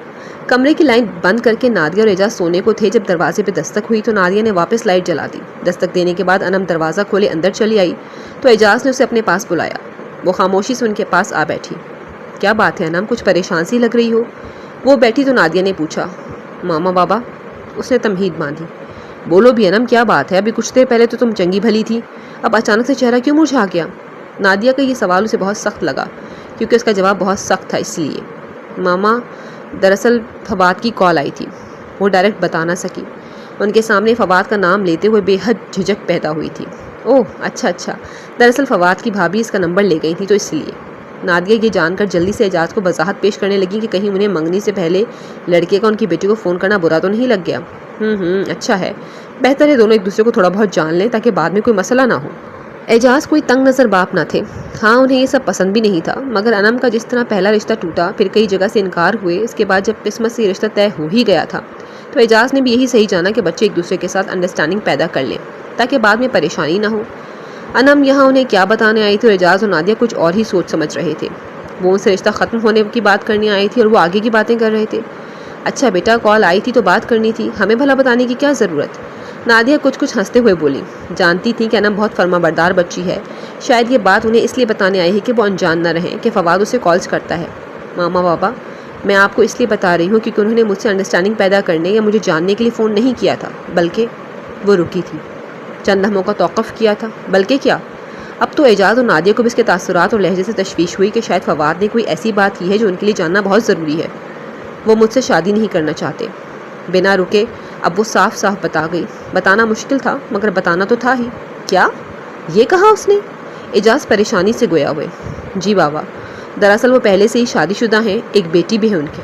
Speaker 1: کمرے کی لائٹ بند کر کے نادیہ اور اعجاز سونے کو تھے جب دروازے پہ دستک ہوئی تو نادیہ نے واپس لائٹ جلا دی۔ دستک دینے کے بعد انم دروازہ کھولے اندر چلی آئی تو اعجاز نے اسے اپنے پاس بلایا۔ وہ خاموشی سے ان کے پاس آ بیٹھی۔ کیا بات ہے انم، کچھ پریشان سی لگ رہی ہو؟ وہ بیٹھی تو نادیہ نے پوچھا۔ ماما بابا، اس نے تمہید باندھی۔ بولو بھی انم، کیا بات ہے؟ ابھی کچھ دیر پہلے تو تم چنگی بھلی تھی، اب اچانک سے چہرہ کیوں مرجھا گیا؟ نادیہ کا یہ سوال اسے بہت سخت لگا کیونکہ اس کا جواب بہت سخت تھا، اس لیے۔ ماما، دراصل فواد کی کال آئی تھی۔ وہ ڈائریکٹ بتا نہ سکی، ان کے سامنے فواد کا نام لیتے ہوئے بے حد جھجک پیدا ہوئی تھی۔ اوہ اچھا، دراصل فواد کی بھابھی اس کا نمبر لے گئی تھی تو اس لیے۔ نادیہ یہ جان کر جلدی سے اعجاز کو وضاحت پیش کرنے لگی کہ کہیں انہیں منگنی سے پہلے لڑکے کا ان کی بیٹی کو فون کرنا برا تو نہیں لگ گیا۔ اچھا ہے، بہتر ہے دونوں ایک دوسرے کو تھوڑا بہت جان لیں تاکہ بعد میں کوئی مسئلہ نہ ہو۔ اعجاز کوئی تنگ نظر باپ نہ تھے، ہاں انہیں یہ سب پسند بھی نہیں تھا، مگر انم کا جس طرح پہلا رشتہ ٹوٹا، پھر کئی جگہ سے انکار ہوئے، اس کے بعد جب قسمت سے یہ رشتہ طے ہو ہی گیا تھا تو اعجاز نے بھی یہی صحیح جانا کہ بچے ایک دوسرے کے ساتھ انڈرسٹینڈنگ پیدا کر لیں تاکہ بعد میں پریشانی نہ ہو۔ انم یہاں انہیں کیا بتانے آئی تھی اور اعجاز اور نادیہ کچھ اور ہی سوچ سمجھ رہے تھے۔ وہ ان سے رشتہ ختم ہونے کی بات کرنے آئی تھی اور وہ آگے کی باتیں کر رہے تھے۔ اچھا بیٹا کال آئی تھی تو بات کرنی تھی، ہمیں بھلا بتانے کی کیا ضرورت؟ نادیہ کچھ ہنستے ہوئے بولی۔ جانتی تھی کہ انم بہت فرما بردار بچی ہے، شاید یہ بات انہیں اس لیے بتانے آئی ہے کہ وہ انجان نہ رہیں کہ فواد اسے کالز کرتا ہے۔ ماما بابا میں آپ کو اس لیے بتا رہی ہوں کیونکہ انہوں نے مجھ سے انڈرسٹینڈنگ پیدا کرنے یا مجھے جاننے کے لیے فون نہیں کیا تھا، بلکہ وہ رکی تھی، چند لمحوں کا توقف کیا تھا۔ بلکہ کیا؟ اب تو اعجاز اور نادیہ کو بھی اس کے تاثرات اور لہجے سے تشویش ہوئی کہ شاید فواد نے کوئی ایسی بات کی ہے جو ان کے لیے جاننا بہت ضروری ہے۔ وہ مجھ سے شادی نہیں کرنا چاہتے۔ بنا رکے اب وہ صاف صاف بتا گئی۔ بتانا مشکل تھا مگر بتانا تو تھا ہی۔ کیا؟ یہ کہا اس نے؟ اعجاز پریشانی سے گویا ہوئے۔ جی بابا، دراصل وہ پہلے سے ہی شادی شدہ ہیں، ایک بیٹی بھی ہے ان کی۔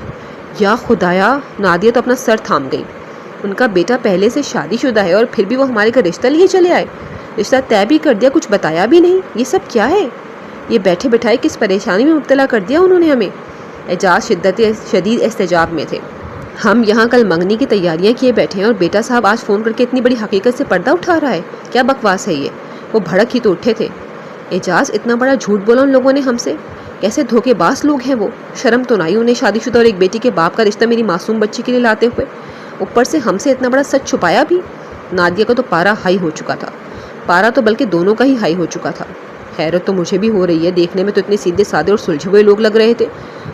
Speaker 1: یا خدایا! نادیہ تو اپنا سر تھام گئی۔ ان کا بیٹا پہلے سے شادی شدہ ہے اور پھر بھی وہ ہمارے گھر رشتہ لیے چلے آئے؟ رشتہ طے بھی کر دیا، کچھ بتایا بھی نہیں؟ یہ سب کیا ہے؟ یہ بیٹھے بٹھائے کس پریشانی میں مبتلا کر دیا انہوں نے ہمیں؟ اعجاز شدید استجاب میں تھے۔ ہم یہاں کل منگنی کی تیاریاں کیے بیٹھے ہیں اور بیٹا صاحب آج فون کر کے اتنی بڑی حقیقت سے پردہ اٹھا رہا ہے؟ کیا بکواس ہے یہ؟ وہ بھڑک ہی تو اٹھے تھے۔ اعجاز اتنا بڑا جھوٹ بولا ان لوگوں نے ہم سے؟ کیسے دھوکے باز لوگ ہیں وہ! شرم تو نہ آئی انہیں شادی شدہ اور ایک بیٹی کے باپ کا رشتہ میری معصوم بچی کے لیے لاتے ہوئے؟ اوپر سے ہم سے اتنا بڑا سچ چھپایا بھی! نادیہ کا تو پارا ہائی ہو چکا تھا، پارا تو بلکہ دونوں کا ہی ہائی ہو چکا تھا۔ حیرت تو مجھے بھی ہو رہی ہے، دیکھنے میں تو اتنے سیدھے سادے اور سلجھے ہوئے لوگ لگ رہے تھے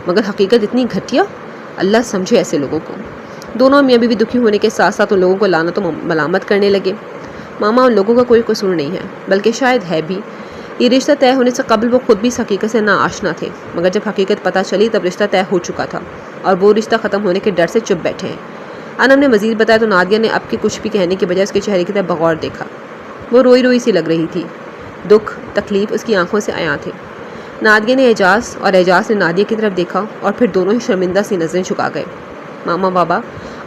Speaker 1: مگر حقیقت اتنی گھٹیا۔ اللہ سمجھے ایسے لوگوں کو۔ دونوں میاں بیوی دکھی ہونے کے ساتھ ساتھ ان لوگوں کو لعنت و ملامت کرنے لگے۔ ماما ان لوگوں کا کوئی قصور نہیں ہے، بلکہ شاید ہے بھی۔ یہ رشتہ طے ہونے سے قبل وہ خود بھی اس حقیقت سے ناآشنا تھے، مگر جب حقیقت پتہ چلی تب رشتہ طے ہو چکا تھا اور وہ رشتہ ختم ہونے کے ڈر سے چپ بیٹھے ہیں۔ انم نے مزید بتایا تو نادیہ نے اب کے کچھ بھی کہنے کے بجائے اس کے چہرے کی طرف بغور دیکھا۔ وہ روئی روئی سی لگ رہی تھی، دکھ تکلیف اس کی آنکھوں سے عیاں تھے۔ نادیہ نے اعجاز اور اعجاز نے نادیہ کی طرف دیکھا اور پھر دونوں ہی شرمندہ سی نظریں جھکا گئے۔ ماما بابا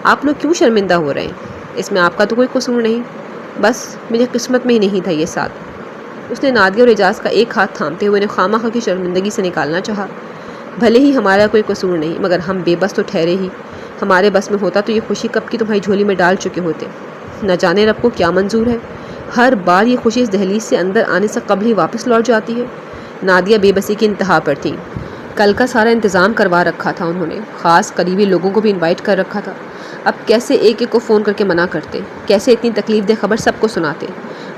Speaker 1: آپ لوگ کیوں شرمندہ ہو رہے ہیں؟ اس میں آپ کا تو کوئی قصور نہیں، بس میری قسمت میں ہی نہیں تھا یہ ساتھ۔ اس نے نادیہ اور اعجاز کا ایک ہاتھ تھامتے ہوئے انہیں خواہ کی شرمندگی سے نکالنا چاہا۔ بھلے ہی ہمارا کوئی قصور نہیں مگر ہم بے بس تو ٹھہرے ہی۔ ہمارے بس میں ہوتا تو یہ خوشی کب کی تمہاری جھولی میں ڈال چکے ہوتے۔ نہ جانے رب کو کیا منظور ہے، ہر بار یہ خوشی اس دہلیز سے اندر آنے سے قبل ہی واپس لوٹ جاتی ہے۔ نادیہ بے بسی کی انتہا پر تھی۔ کل کا سارا انتظام کروا رکھا تھا انہوں نے، خاص قریبی لوگوں کو بھی انوائٹ کر رکھا تھا۔ اب کیسے ایک ایک کو فون کر کے منع کرتے، کیسے اتنی تکلیف دہ خبر سب کو سناتے؟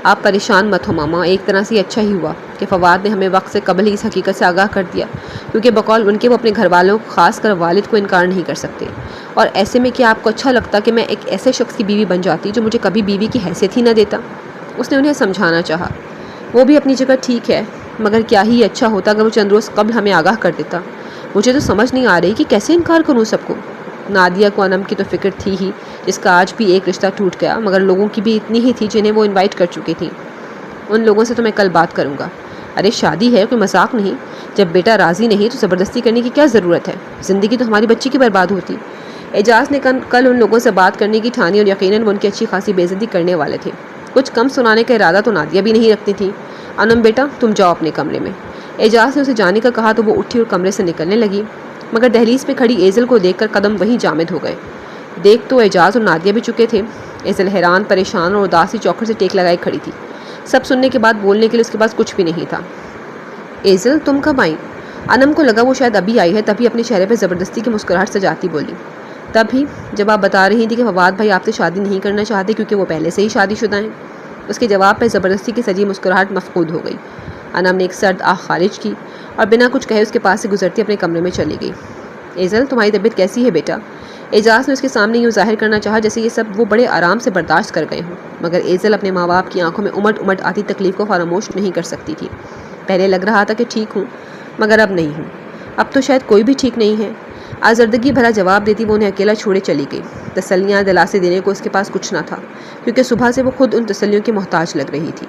Speaker 1: آپ پریشان مت ہو ماما، ایک طرح سے اچھا ہی ہوا کہ فواد نے ہمیں وقت سے قبل ہی اس حقیقت سے آگاہ کر دیا، کیونکہ بقول ان کے وہ اپنے گھر والوں خاص کر والد کو انکار نہیں کر سکتے۔ اور ایسے میں کیا آپ کو اچھا لگتا کہ میں ایک ایسے شخص کی بیوی بن جاتی جو مجھے کبھی بیوی کی حیثیت ہی نہ دیتا؟ اس نے انہیں سمجھانا چاہا۔ وہ بھی اپنی جگہ ٹھیک ہے مگر کیا ہی اچھا ہوتا اگر وہ چند روز قبل ہمیں آگاہ کر دیتا۔ مجھے تو سمجھ نہیں آ رہی کہ کیسے انکار کروں سب کو۔ نادیہ کو انم کی تو فکر تھی ہی، جس کا آج بھی ایک رشتہ ٹوٹ گیا، مگر لوگوں کی بھی اتنی ہی تھی جنہیں وہ انوائٹ کر چکی تھی۔ ان لوگوں سے تو میں کل بات کروں گا۔ ارے شادی ہے، کوئی مذاق نہیں۔ جب بیٹا راضی نہیں تو زبردستی کرنے کی کیا ضرورت ہے؟ زندگی تو ہماری بچی کی برباد ہوتی۔ اعجاز نے کل ان لوگوں سے بات کرنے کی ٹھانی اور یقیناً وہ ان کی اچھی خاصی بے عزتی کرنے والے تھے۔ کچھ کم سنانے کا ارادہ تو نادیہ بھی نہیں رکھتی تھی۔ انم بیٹا تم جاؤ اپنے کمرے میں۔ اعجاز نے اسے جانے کا کہا تو وہ اٹھی اور کمرے سے نکلنے لگی، مگر دہلیز پہ کھڑی ایزل کو دیکھ کر قدم وہیں جامد ہو گئے۔ دیکھ تو اعجاز اور نادیہ بھی چکے تھے۔ ایزل حیران پریشان اور اداسی چوکھٹ سے ٹیک لگائے کھڑی تھی۔ سب سننے کے بعد بولنے کے لیے اس کے پاس کچھ بھی نہیں تھا۔ ایزل تم کب آئیں؟ انم کو لگا وہ شاید ابھی آئی ہے، تبھی اپنے چہرے پہ زبردستی کی مسکراہٹ سجاتی بولی۔ تبھی جب آپ بتا رہی تھی کہ فواد بھائی آپ سے شادی نہیں کرنا چاہتے کیونکہ وہ پہلے سے ہی شادی شدہ ہیں۔ اس کے جواب پہ زبردستی کی سجی مسکراہٹ مفقود ہو گئی۔ انم نے ایک سرد آہ خارج کی اور بنا کچھ کہے اس کے پاس سے گزرتی اپنے کمرے میں چلی گئی۔ ایزل تمہاری طبیعت کیسی ہے بیٹا؟ اعجاز نے اس کے سامنے یوں ظاہر کرنا چاہا جیسے یہ سب وہ بڑے آرام سے برداشت کر گئے ہوں، مگر ایزل اپنے ماں باپ کی آنکھوں میں امٹ آتی تکلیف کو فراموش نہیں کر سکتی تھی۔ پہلے لگ رہا تھا کہ ٹھیک ہوں مگر اب نہیں ہوں، اب تو شاید کوئی بھی ٹھیک نہیں ہے۔ آزردگی بھرا جواب دیتی وہ انہیں اکیلا چھوڑے چلی گئی۔ تسلیاں دلاسے دینے کو اس کے پاس کچھ نہ تھا، کیونکہ صبح سے وہ خود ان تسلیوں کی محتاج لگ رہی تھی۔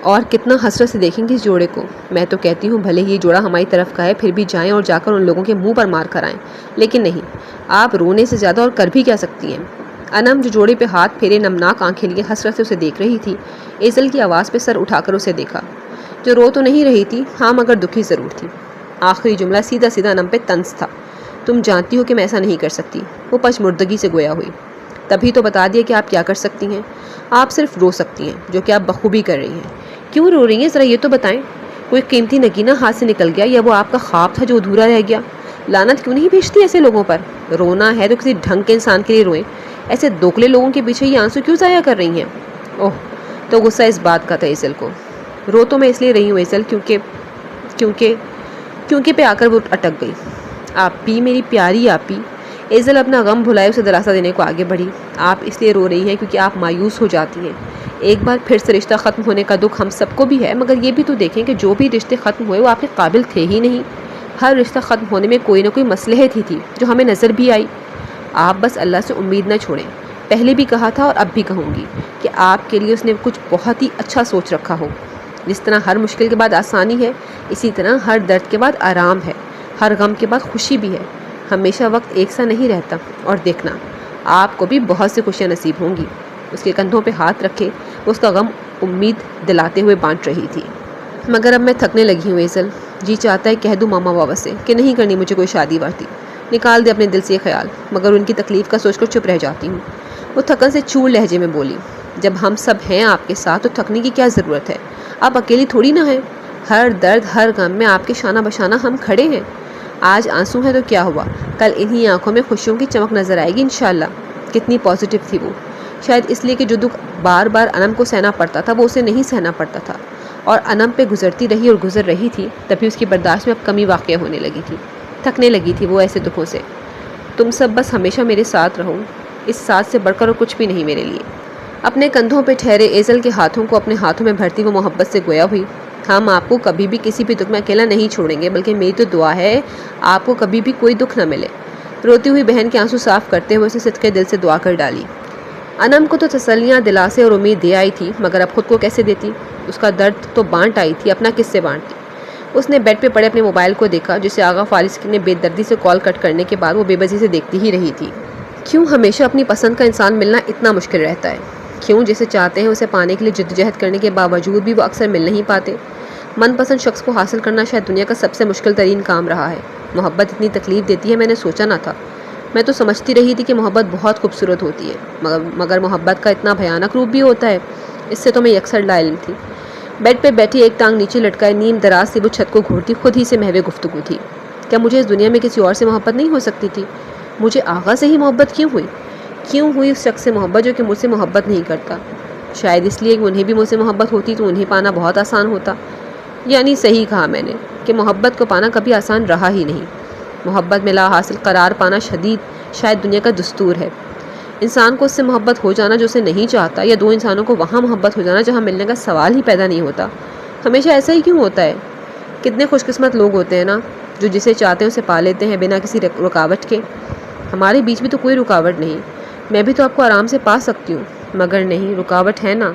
Speaker 1: اور کتنا حسرت سے دیکھیں گے اس جوڑے کو۔ میں تو کہتی ہوں بھلے ہی یہ جوڑا ہماری طرف کا ہے پھر بھی جائیں اور جا کر ان لوگوں کے منہ پر مار کر آئیں، لیکن نہیں، آپ رونے سے زیادہ اور کر بھی کیا سکتی ہیں؟ انم جو جوڑے پہ ہاتھ پھیرے نمناک آنکھیں لیے حسرت سے اسے دیکھ رہی تھی، ایزل کی آواز پہ سر اٹھا کر اسے دیکھا، جو رو تو نہیں رہی تھی ہاں مگر دکھی ضرور تھی۔ آخری جملہ سیدھا انم پہ طنز تھا۔ تم جانتی ہو کہ میں ایسا نہیں کر سکتی، وہ پچمردگی سے گویا ہوئی۔ تبھی تو بتا دیا کہ آپ کیا کر سکتی ہیں، آپ صرف رو سکتی ہیں، جو کہ آپ بخوبی کر رہی ہیں۔ کیوں رو رہی ہیں ذرا یہ تو بتائیں؟ کوئی قیمتی نگینہ ہاتھ سے نکل گیا یا وہ آپ کا خواب تھا جو ادھورا رہ گیا؟ لعنت کیوں نہیں بھیجتی ایسے لوگوں پر؟ رونا ہے تو کسی ڈھنگ کے انسان کے لیے روئیں، ایسے دوکلے لوگوں کے پیچھے یہ آنسو کیوں ضائع کر رہی ہیں؟ اوہ، تو غصہ اس بات کا تھا ایزل کو۔ رو تو میں اس لیے رہی ہوں ایزل کیونکہ پہ آ کر وہ اٹک گئی۔ آپی، میری پیاری آپی۔ ایزل اپنا غم بھلائے اسے دلاسہ دینے کو آگے بڑھی۔ آپ اس لیے رو رہی ہیں کیونکہ آپ مایوس ہو جاتی ہیں۔ ایک بار پھر سے رشتہ ختم ہونے کا دکھ ہم سب کو بھی ہے، مگر یہ بھی تو دیکھیں کہ جو بھی رشتے ختم ہوئے وہ آپ کے قابل تھے ہی نہیں۔ ہر رشتہ ختم ہونے میں کوئی نہ کوئی مصلحت ہی تھی جو ہمیں نظر بھی آئی۔ آپ بس اللہ سے امید نہ چھوڑیں۔ پہلے بھی کہا تھا اور اب بھی کہوں گی کہ آپ کے لیے اس نے کچھ بہت ہی اچھا سوچ رکھا ہو۔ جس طرح ہر مشکل کے بعد آسانی ہے، اسی طرح ہر درد کے بعد آرام ہے، ہر غم کے بعد خوشی بھی ہے۔ ہمیشہ وقت ایک سا نہیں رہتا، اور دیکھنا آپ کو بھی بہت سی خوشیاں نصیب ہوں گی۔ اس کے کندھوں پہ ہاتھ رکھے وہ اس کا غم امید دلاتے ہوئے بانٹ رہی تھی۔ مگر اب میں تھکنے لگی ہوں ایزل، جی چاہتا ہے کہہ دوں ماما بابا سے کہ نہیں کرنی مجھے کوئی شادی وارتی، نکال دے اپنے دل سے یہ خیال، مگر ان کی تکلیف کا سوچ کر چپ رہ جاتی ہوں۔ وہ تھکن سے چور لہجے میں بولی، جب ہم سب ہیں آپ کے ساتھ تو تھکنے کی کیا ضرورت ہے؟ آپ اکیلی تھوڑی نہ ہیں، ہر درد ہر غم میں آپ کے شانہ بشانہ ہم کھڑے ہیں۔ آج آنسو ہے تو کیا ہوا، کل انہی آنکھوں میں خوشیوں کی چمک نظر آئے گی انشاءاللہ۔ کتنی پازیٹیو تھی وہ، شاید اس لیے کہ جو دکھ بار بار انم کو سہنا پڑتا تھا وہ اسے نہیں سہنا پڑتا تھا، اور انم پہ گزرتی رہی اور گزر رہی تھی، تبھی اس کی برداشت میں اب کمی واقع ہونے لگی تھی۔ تھکنے لگی تھی وہ ایسے دکھوں سے۔ تم سب بس ہمیشہ میرے ساتھ رہو، اس ساتھ سے بڑھ کر اور کچھ بھی نہیں میرے لیے۔ اپنے کندھوں پہ ٹھہرے ایزل کے ہاتھوں کو اپنے ہاتھوں میں بھرتی وہ محبت سے گویا ہوئی، ہم آپ کو کبھی بھی کسی بھی دکھ میں اکیلا نہیں چھوڑیں گے، بلکہ میری تو دعا ہے آپ کو کبھی بھی کوئی دکھ نہ ملے۔ روتی ہوئی بہن کے آنسو صاف کرتے ہوئے اسے صدقے دل سے دعا کر ڈالی۔ انم کو تو تسلیاں، دلاسے اور امید دے آئی تھی، مگر اب خود کو کیسے دیتی؟ اس کا درد تو بانٹ آئی تھی، اپنا کس سے بانٹتی؟ اس نے بیڈ پہ پڑے اپنے موبائل کو دیکھا، جسے آغا فارس نے بے دردی سے کال کٹ کرنے کے بعد وہ بے بسی سے دیکھتی ہی رہی تھی۔ کیوں ہمیشہ اپنی پسند کا انسان ملنا اتنا مشکل رہتا ہے؟ کیوں جسے چاہتے ہیں اسے پانے کے لیے جدوجہد کرنے کے باوجود بھی وہ اکثر مل نہیں پاتے؟ من پسند شخص کو حاصل کرنا شاید دنیا کا سب سے مشکل ترین کام رہا ہے۔ محبت اتنی تکلیف دیتی ہے میں نے سوچا نہ تھا۔ میں تو سمجھتی رہی تھی کہ محبت بہت خوبصورت ہوتی ہے، مگر محبت کا اتنا بھیانک روپ بھی ہوتا ہے، اس سے تو میں یکسر لا علم تھی۔ بیڈ پہ بیٹھی ایک ٹانگ نیچے لٹکائے نیم دراز سے وہ چھت کو گھورتی خود ہی سے محو گفتگو تھی۔ کیا مجھے اس دنیا میں کسی اور سے محبت نہیں ہو سکتی تھی؟ مجھے آغا سے ہی محبت کیوں ہوئی اس شخص سے محبت جو کہ مجھ سے محبت نہیں کرتا؟ شاید اس لیے کہ انہیں بھی مجھ سے محبت ہوتی تو انہیں پانا بہت آسان ہوتا۔ یعنی صحیح کہا میں نے کہ محبت کو پانا کبھی آسان رہا ہی نہیں۔ محبت میں لا حاصل قرار پانا شاید دنیا کا دستور ہے۔ انسان کو اس سے محبت ہو جانا جو اسے نہیں چاہتا، یا دو انسانوں کو وہاں محبت ہو جانا جہاں ملنے کا سوال ہی پیدا نہیں ہوتا۔ ہمیشہ ایسا ہی کیوں ہوتا ہے؟ کتنے خوش قسمت لوگ ہوتے ہیں نا، جو جسے چاہتے ہیں اسے پا لیتے ہیں بنا کسی رکاوٹ کے۔ ہمارے بیچ بھی تو کوئی رکاوٹ نہیں، میں بھی تو آپ کو آرام سے پا سکتی ہوں، مگر نہیں، رکاوٹ ہے نا،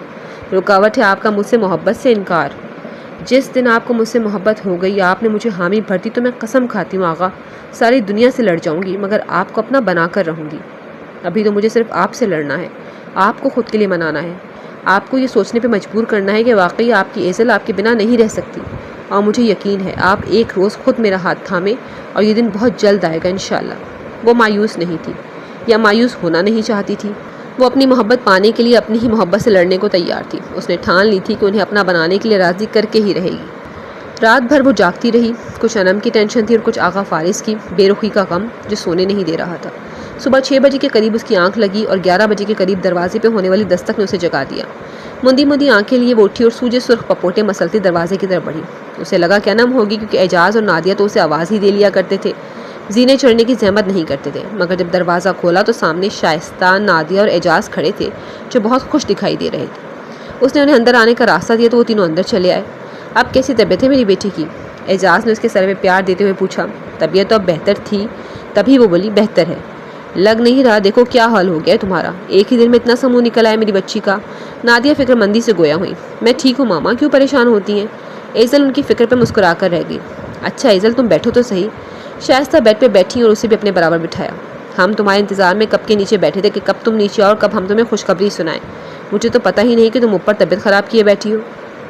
Speaker 1: رکاوٹ ہے آپ کا مجھ سے محبت سے انکار۔ جس دن آپ کو مجھ سے محبت ہو گئی، آپ نے مجھے حامی بھرتی، تو میں قسم کھاتی ہوں آغا ساری دنیا سے لڑ جاؤں گی، مگر آپ کو اپنا بنا کر رہوں گی۔ ابھی تو مجھے صرف آپ سے لڑنا ہے، آپ کو خود کے لیے منانا ہے، آپ کو یہ سوچنے پہ مجبور کرنا ہے کہ واقعی آپ کی ایزل آپ کے بنا نہیں رہ سکتی، اور مجھے یقین ہے آپ ایک روز خود میرا ہاتھ تھامے، اور یہ دن بہت جلد آئے گا انشاءاللہ۔ وہ مایوس نہیں تھی، یا مایوس ہونا نہیں چاہتی تھی، وہ اپنی محبت پانے کے لیے اپنی ہی محبت سے لڑنے کو تیار تھی۔ اس نے ٹھان لی تھی کہ انہیں اپنا بنانے کے لیے راضی کر کے ہی رہے گی۔ رات بھر وہ جاگتی رہی، کچھ انم کی ٹینشن تھی اور کچھ آغا فارس کی بے رخی کا غم جو سونے نہیں دے رہا تھا۔ صبح 6 بجے کے قریب اس کی آنکھ لگی اور 11 بجے کے قریب دروازے پہ ہونے والی دستک نے اسے جگا دیا۔ مندی آنکھیں لیے وہ اٹھی اور سوجے سرخ پپوٹے مسلتی دروازے کی طرف بڑھی۔ اسے لگا کہ انم ہوگی، کیونکہ اعجاز اور نادیہ تو اسے آواز ہی دے لیا کرتے تھے، زینے چڑھنے کی زحمت نہیں کرتے تھے۔ مگر جب دروازہ کھولا تو سامنے شائستہ، نادیہ اور اعجاز کھڑے تھے جو بہت خوش دکھائی دے رہے تھے۔ اس نے انہیں اندر آنے کا راستہ دیا تو وہ تینوں اندر چلے آئے۔ اب کیسی طبیعت ہے میری بیٹی کی؟ اعجاز نے اس کے سر پہ پیار دیتے ہوئے پوچھا۔ طبیعت تو اب بہتر تھی، تبھی وہ بولی بہتر ہے، لگ نہیں رہا، دیکھو کیا حال ہو گیا ہے تمہارا، ایک ہی دن میں اتنا سا منہ نکل آیا میری بچی کا۔ نادیہ فکر مندی سے گویا ہوئی۔ میں ٹھیک ہوں ماما، کیوں پریشان ہوتی ہیں؟ ایزل ان کی فکر پہ مسکرا کر رہ گئی۔ اچھا ایزل تم بیٹھو تو صحیح۔ شائستہ بیڈ پہ بیٹھی اور اسے بھی اپنے برابر بٹھایا۔ ہم تمہارے انتظار میں کب کے نیچے بیٹھے تھے کہ کب تم نیچے آؤ اور کب ہم تمہیں خوشخبری سنائیں۔ مجھے تو پتہ ہی نہیں کہ تم اوپر طبیعت خراب کیے بیٹھی ہو۔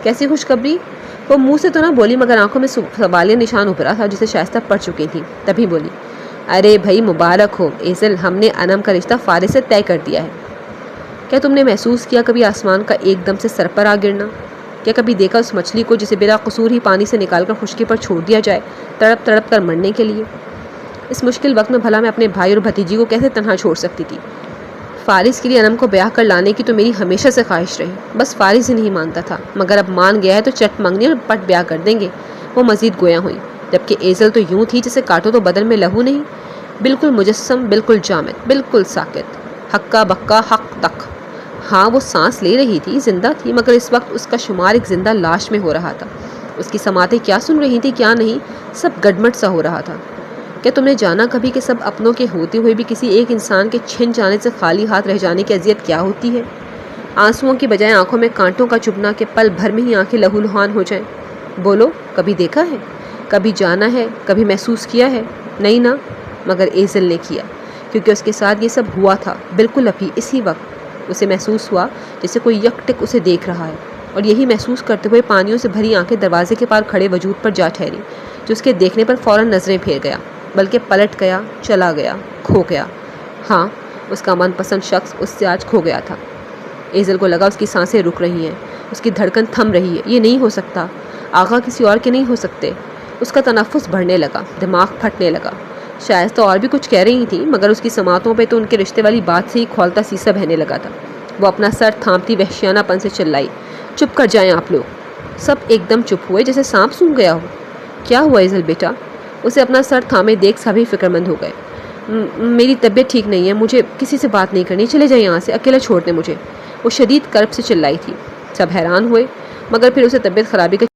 Speaker 1: کیسی خوشخبری؟ وہ منہ سے تو نہ بولی، مگر آنکھوں میں سوالیہ نشان ابھرا تھا جسے شائستہ پڑ چکی تھی، تبھی بولی، ارے بھائی مبارک ہو ایزل، ہم نے انم کا رشتہ فارس سے طے کر دیا ہے۔ کیا تم نے محسوس کیا کبھی آسمان کا ایک دم سے سر پر آ گرنا؟ کیا کبھی دیکھا اس مچھلی کو جسے بلا قصور ہی پانی سے نکال کر خشکی پر چھوڑ دیا جائے، تڑپ تڑپ کر مرنے کے لیے؟ اس مشکل وقت میں بھلا میں اپنے بھائی اور بھتیجی کو کیسے تنہا چھوڑ سکتی تھی؟ فارس کے لیے انم کو بیاہ کر لانے کی تو میری ہمیشہ سے خواہش رہی، بس فارس ہی نہیں مانتا تھا، مگر اب مان گیا ہے تو چٹ منگنی اور پٹ بیاہ کر دیں گے۔ وہ مزید گویا ہوئی، جبکہ ایزل تو یوں تھی جسے کاٹو تو بدن میں لہو نہیں، بالکل مجسم، بالکل جامد، بالکل ساکت، ہکا بکا حق تک۔ ہاں وہ سانس لے رہی تھی، زندہ تھی، مگر اس وقت اس کا شمار ایک زندہ لاش میں ہو رہا تھا۔ اس کی سماعتیں کیا سن رہی تھی کیا نہیں، سب گڈمٹ سا ہو رہا تھا۔ کیا تم نے جانا کبھی کہ سب اپنوں کے ہوتے ہوئے بھی کسی ایک انسان کے چھن جانے سے خالی ہاتھ رہ جانے کی اذیت کیا ہوتی ہے؟ آنسوؤں کی بجائے آنکھوں میں کانٹوں کا چبھنا کہ پل بھر میں ہی آنکھیں لہو لہان ہو جائیں۔ بولو، کبھی دیکھا ہے، کبھی جانا ہے، کبھی محسوس کیا ہے؟ نہیں نا، مگر ایزل نے کیا، کیونکہ اس کے ساتھ یہ سب ہوا تھا، بالکل ابھی اسی وقت۔ اسے محسوس ہوا جیسے کوئی یک ٹک اسے دیکھ رہا ہے، اور یہی محسوس کرتے ہوئے پانیوں سے بھری آنکھیں دروازے کے پار کھڑے وجود پر جا ٹھہری، جو اس کے دیکھنے پر فوراً نظریں پھیر گیا، بلکہ پلٹ گیا، چلا گیا، کھو گیا۔ ہاں، اس کا من پسند شخص اس سے آج کھو گیا تھا۔ ایزل کو لگا اس کی سانسیں رک رہی ہیں، اس کی دھڑکن تھم رہی ہے۔ یہ نہیں ہو سکتا، آغا کسی اور کے نہیں ہو سکتے۔ اس کا تنفس بڑھنے لگا، دماغ پھٹنے لگا۔ شاید تو اور بھی کچھ کہہ رہی تھی، مگر اس کی سماعتوں پہ تو ان کے رشتے والی بات سے ہی کھولتا سیسا بہنے لگا تھا۔ وہ اپنا سر تھامتی وحشیانہ پن سے چلائی، چپ کر جائیں آپ لوگ۔ سب ایک دم چپ ہوئے جیسے سانپ سونگھ گیا ہو۔ کیا ہوا ایزل بیٹا؟ اسے اپنا سر تھامے دیکھ سبھی فکر مند ہو گئے۔ میری طبیعت ٹھیک نہیں ہے، مجھے کسی سے بات نہیں کرنی، چلے جائیں یہاں سے، اکیلا چھوڑ دیں مجھے، وہ شدید کرب سے چلائی تھی۔ سب حیران ہوئے، مگر پھر اسے طبیعت خرابی کا